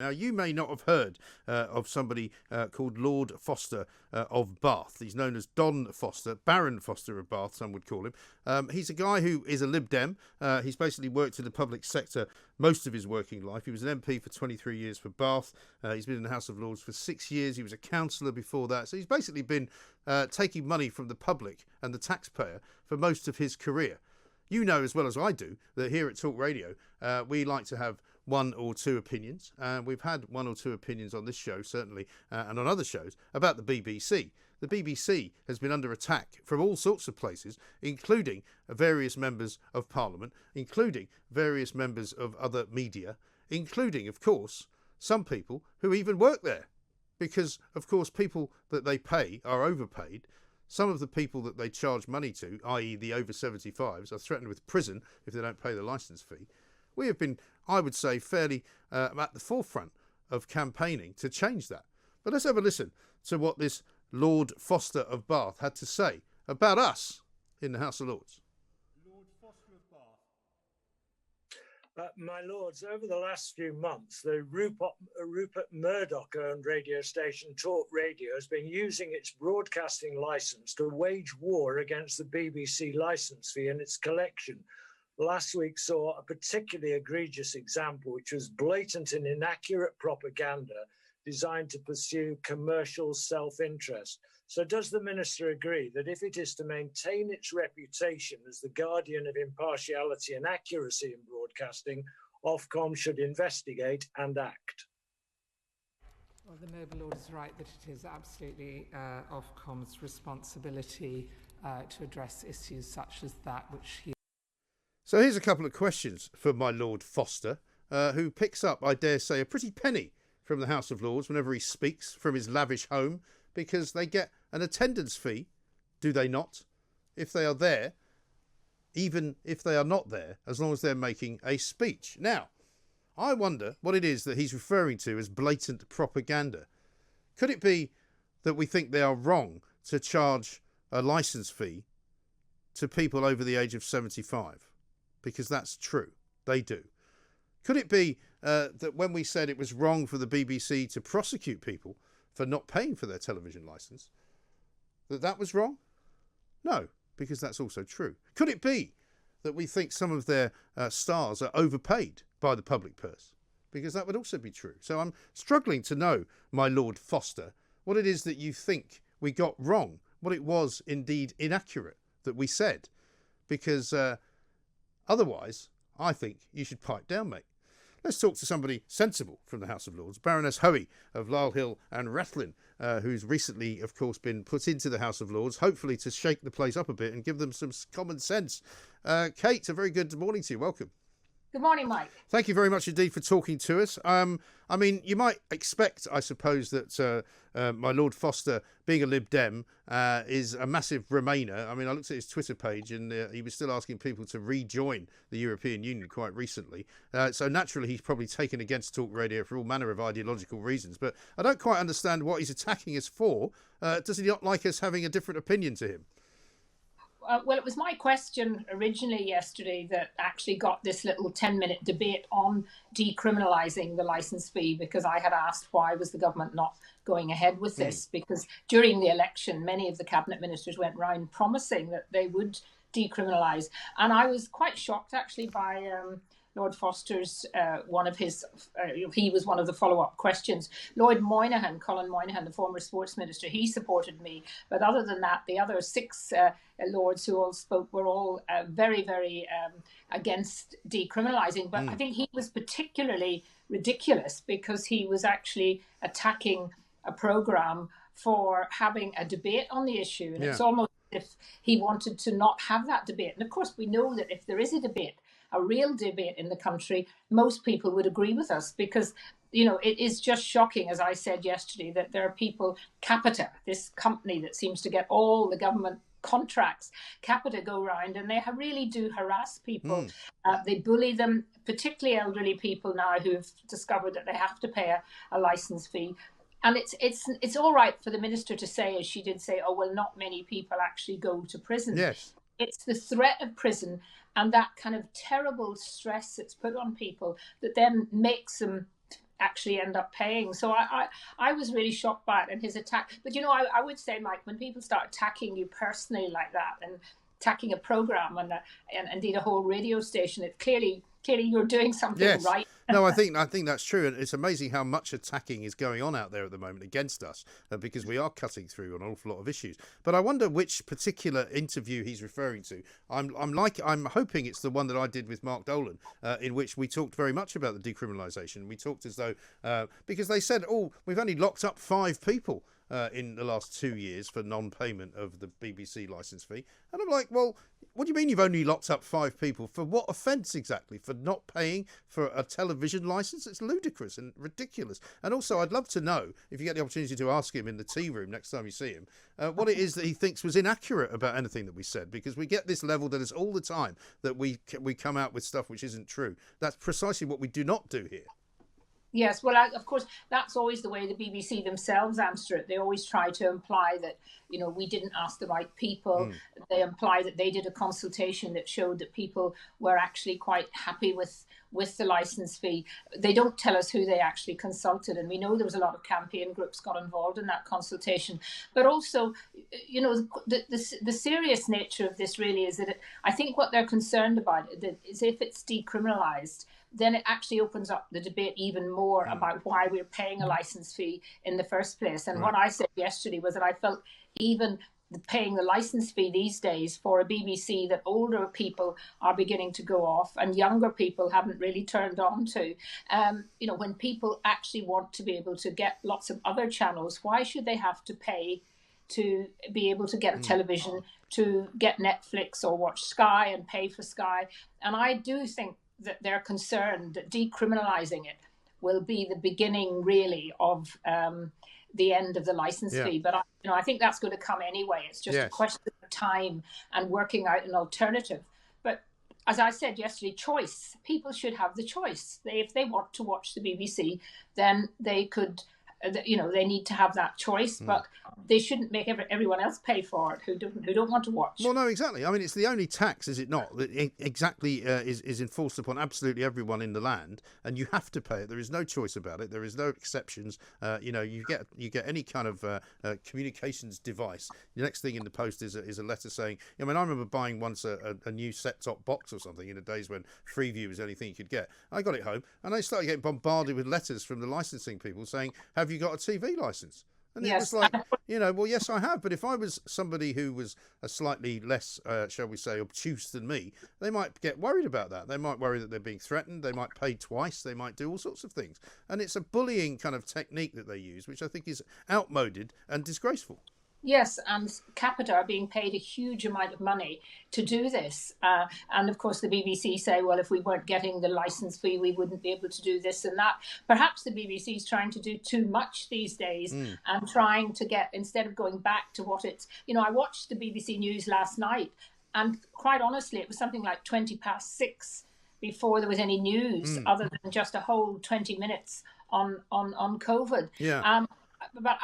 Now, you may not have heard of somebody called Lord Foster of Bath. He's known as Don Foster, Baron Foster of Bath, some would call him. He's a guy who is a Lib Dem. He's basically worked in the public sector most of his working life. He was an MP for 23 years for Bath. He's been in the House of Lords for 6 years. He was a councillor before that. So he's basically been taking money from the public and the taxpayer for most of his career. You know as well as I do that here at Talk Radio, we like to have one or two opinions. We've had one or two opinions on this show, certainly, and on other shows, about the BBC. The BBC has been under attack from all sorts of places, including various members of Parliament, including various members of other media, including, of course, some people who even work there. Because, of course, people that they pay are overpaid. Some of the people that they charge money to, i.e. the over 75s, are threatened with prison if they don't pay the licence fee. We have been, I would say, fairly at the forefront of campaigning to change that. But let's have a listen to what this Lord Foster of Bath had to say about us in the House of Lords. Lord Foster of Bath. My Lords, over the last few months, the Rupert Murdoch-owned radio station talkRADIO has been using its broadcasting licence to wage war against the BBC licence fee and its collection. Last week saw a particularly egregious example, which was blatant and inaccurate propaganda designed to pursue commercial self-interest. So does the Minister agree that if it is to maintain its reputation as the guardian of impartiality and accuracy in broadcasting, Ofcom should investigate and act? Well, the noble Lord is right that it is absolutely Ofcom's responsibility to address issues such as that which he... So here's a couple of questions for my Lord Foster, who picks up, I dare say, a pretty penny from the House of Lords whenever he speaks from his lavish home, because they get an attendance fee, do they not, if they are there, even if they are not there, as long as they're making a speech. Now, I wonder what it is that he's referring to as blatant propaganda. Could it be that we think they are wrong to charge a licence fee to people over the age of 75? Because that's true. They do. Could it be that when we said it was wrong for the BBC to prosecute people for not paying for their television licence, that was wrong? No, because that's also true. Could it be that we think some of their stars are overpaid by the public purse? Because that would also be true. So I'm struggling to know, my Lord Foster, what it is that you think we got wrong, what it was indeed inaccurate that we said. Because... otherwise, I think you should pipe down, mate. Let's talk to somebody sensible from the House of Lords, Baroness Hoey of Lisle Hill and Rathlin, who's recently, of course, been put into the House of Lords, hopefully to shake the place up a bit and give them some common sense. Kate, a very good morning to you. Welcome. Good morning, Mike. Thank you very much indeed for talking to us. I mean, you might expect, I suppose, that my Lord Foster, being a Lib Dem, is a massive Remainer. I mean, I looked at his Twitter page and he was still asking people to rejoin the European Union quite recently. So naturally, he's probably taken against talkRADIO for all manner of ideological reasons. But I don't quite understand what he's attacking us for. Does he not like us having a different opinion to him? Well, it was my question originally yesterday that actually got this little 10-minute debate on decriminalising the licence fee, because I had asked why was the government not going ahead with this, because during the election, many of the cabinet ministers went round promising that they would decriminalise. And I was quite shocked actually by Lord Foster's, he was one of the follow-up questions. Colin Moynihan, the former sports minister, he supported me. But other than that, the other six lords who all spoke were all very, very against decriminalising. But I think he was particularly ridiculous because he was actually attacking a programme for having a debate on the issue. And it's almost as if he wanted to not have that debate. And of course, we know that if there is a debate, a real debate in the country, most people would agree with us, because, you know, it is just shocking, as I said yesterday, that there are people, Capita, this company that seems to get all the government contracts, Capita go round and they really do harass people. They bully them, particularly elderly people now who've discovered that they have to pay a licence fee. And it's all right for the minister to say, as she did say, oh, well, not many people actually go to prison. Yes. It's the threat of prison and that kind of terrible stress that's put on people that then makes them actually end up paying. So I was really shocked by it and his attack. But, I would say, Mike, when people start attacking you personally like that and attacking a program and indeed a whole radio station, it clearly you're doing something right. No, I think that's true, and it's amazing how much attacking is going on out there at the moment against us, because we are cutting through on an awful lot of issues. But I wonder which particular interview he's referring to. I'm hoping it's the one that I did with Mark Dolan, in which we talked very much about the decriminalisation. We talked as though because they said, we've only locked up 5 people in the last 2 years for non-payment of the BBC licence fee. And I'm like, well, what do you mean you've only locked up 5 people? For what offence exactly? For not paying for a television licence? It's ludicrous and ridiculous. And also, I'd love to know, if you get the opportunity to ask him in the tea room next time you see him, what it is that he thinks was inaccurate about anything that we said, because we get this level that is all the time that we come out with stuff which isn't true. That's precisely what we do not do here. Yes, well, of course, that's always the way the BBC themselves answer it. They always try to imply that, we didn't ask the right people. They imply that they did a consultation that showed that people were actually quite happy with the licence fee. They don't tell us who they actually consulted. And we know there was a lot of campaign groups got involved in that consultation. But also, the serious nature of this really is that I think what they're concerned about is if it's decriminalised, then it actually opens up the debate even more about why we're paying a licence fee in the first place. And what I said yesterday was that I felt even paying the licence fee these days for a BBC that older people are beginning to go off and younger people haven't really turned on to, when people actually want to be able to get lots of other channels, why should they have to pay to be able to get a television, to get Netflix or watch Sky and pay for Sky? And I do think that they're concerned that decriminalising it will be the beginning, really, of the end of the licence fee. But I think that's going to come anyway. It's just a question of time and working out an alternative. But as I said yesterday, choice. People should have the choice. If they want to watch the BBC, then they could. They need to have that choice, but they shouldn't make everyone else pay for it who don't want to watch. Well, no, exactly. I mean, it's the only tax, is it not, that is enforced upon absolutely everyone in the land, and you have to pay it. There is no choice about it. There is no exceptions. You get any kind of communications device. The next thing in the post is a letter saying. I mean, I remember buying once a new set-top box or something in the days when Freeview was anything you could get. I got it home, and I started getting bombarded with letters from the licensing people saying, "Have you got a TV license?" And it was like, well, yes, I have. But if I was somebody who was a slightly less, shall we say, obtuse than me, they might get worried about that. They might worry that they're being threatened. They might pay twice. They might do all sorts of things. And it's a bullying kind of technique that they use, which I think is outmoded and disgraceful. Yes, and Capita are being paid a huge amount of money to do this. And of course, the BBC say, well, if we weren't getting the licence fee, we wouldn't be able to do this and that. Perhaps the BBC is trying to do too much these days and trying to get, instead of going back to what it's, I watched the BBC News last night, and quite honestly, it was something like 6:20 before there was any news other than just a whole 20 minutes on COVID. Yeah. But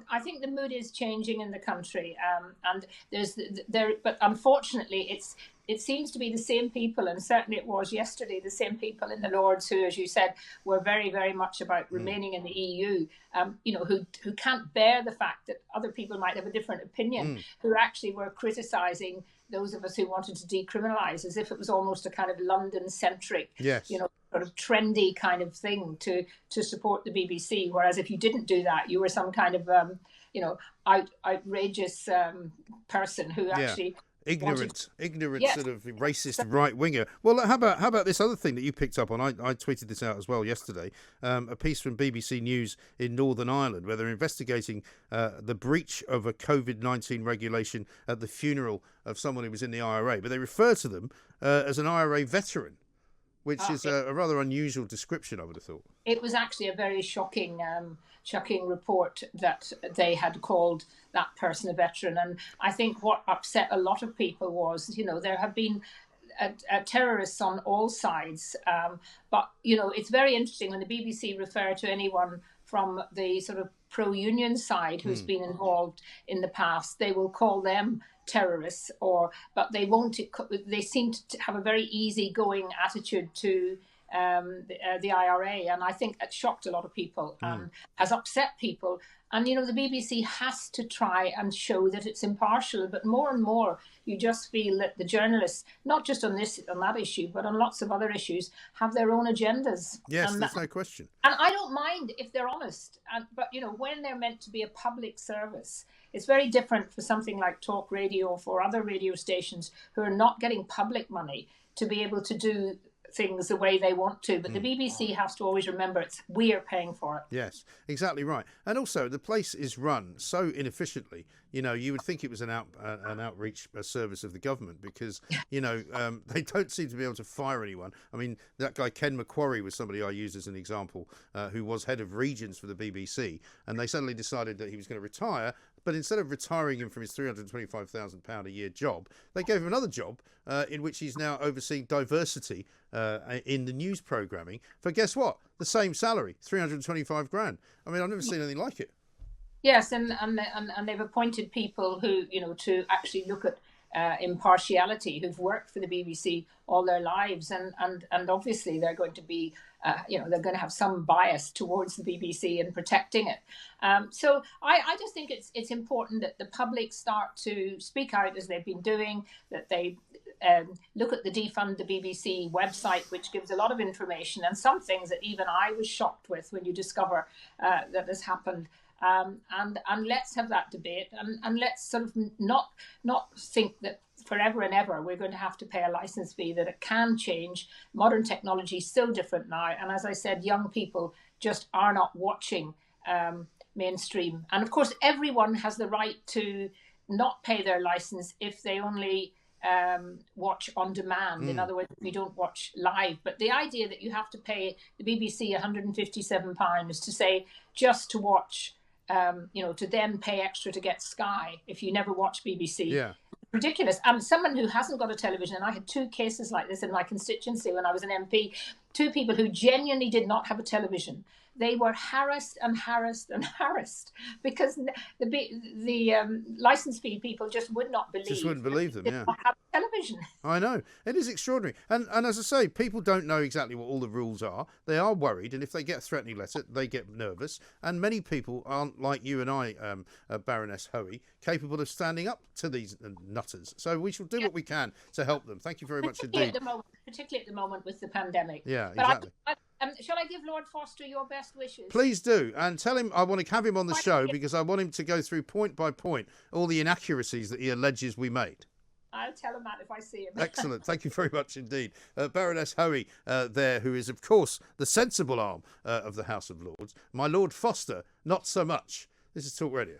I think the mood is changing in the country, and but unfortunately, it seems to be the same people, and certainly it was yesterday, the same people in the Lords who, as you said, were very, very much about remaining in the EU, who can't bear the fact that other people might have a different opinion, who actually were criticising those of us who wanted to decriminalise, as if it was almost a kind of London-centric, sort of trendy kind of thing to support the BBC. Whereas if you didn't do that, you were some kind of, outrageous person who actually... Ignorant, sort of racist right-winger. Well, how about this other thing that you picked up on? I tweeted this out as well yesterday. A piece from BBC News in Northern Ireland where they're investigating the breach of a COVID-19 regulation at the funeral of someone who was in the IRA. But they refer to them as an IRA veteran, which is a rather unusual description, I would have thought. It was actually a very shocking report that they had called that person a veteran. And I think what upset a lot of people was, there have been terrorists on all sides. But, it's very interesting when the BBC refer to anyone from the sort of pro-union side who's been involved in the past, they will call them terrorists, but they won't. They seem to have a very easygoing attitude to the IRA, and I think it shocked a lot of people and has upset people. And the BBC has to try and show that it's impartial, but more and more you just feel that the journalists, not just on that issue, but on lots of other issues, have their own agendas. Yes, there's no question. And I don't mind if they're honest, but when they're meant to be a public service, it's very different for something like talkRADIO or for other radio stations who are not getting public money to be able to do things the way they want to. But the BBC has to always remember we are paying for it. Yes, exactly right. And also the place is run so inefficiently. You would think it was an outreach service of the government, because they don't seem to be able to fire anyone. I mean, that guy Ken Macquarie was somebody I used as an example, who was head of regions for the BBC, and they suddenly decided that he was going to retire. But instead of retiring him from his £325,000 a year job, they gave him another job in which he's now overseeing diversity in the news programming for, guess what? The same salary, 325 grand. I mean, I've never seen anything like it. Yes, and they've appointed people who, to actually look at impartiality, who've worked for the BBC all their lives, and obviously they're going to be, they're going to have some bias towards the BBC and protecting it. So I just think it's important that the public start to speak out as they've been doing, that they look at the Defund the BBC website, which gives a lot of information, and some things that even I was shocked with when you discover that this happened. And let's have that debate, and let's sort of not think that forever and ever we're going to have to pay a license fee, that it can change. Modern technology is so different now, and as I said, young people just are not watching mainstream. And of course, everyone has the right to not pay their license if they only watch on demand. In other words, if you don't watch live. But the idea that you have to pay the BBC £157 to say just to watch, to then pay extra to get Sky if you never watch BBC. Yeah. Ridiculous. I'm someone who hasn't got a television, and I had 2 cases like this in my constituency when I was an MP. 2 people who genuinely did not have a television. They were harassed and harassed and harassed because the license fee people just would not believe. Just wouldn't believe them, yeah. Have television. I know. It is extraordinary. And as I say, people don't know exactly what all the rules are. They are worried, and if they get a threatening letter, they get nervous. And many people aren't like you and I, Baroness Hoey, capable of standing up to these nutters. So we shall do what we can to help them. Thank you very much indeed. Particularly at the moment with the pandemic. Yeah, exactly. Shall I give Lord Foster your best wishes? Please do, and tell him I want to have him on the show because I want him to go through point by point all the inaccuracies that he alleges we made. I'll tell him that if I see him. Excellent. Thank you very much indeed. Baroness Hoey there, who is, of course, the sensible arm of the House of Lords. My Lord Foster, not so much. This is talkRADIO.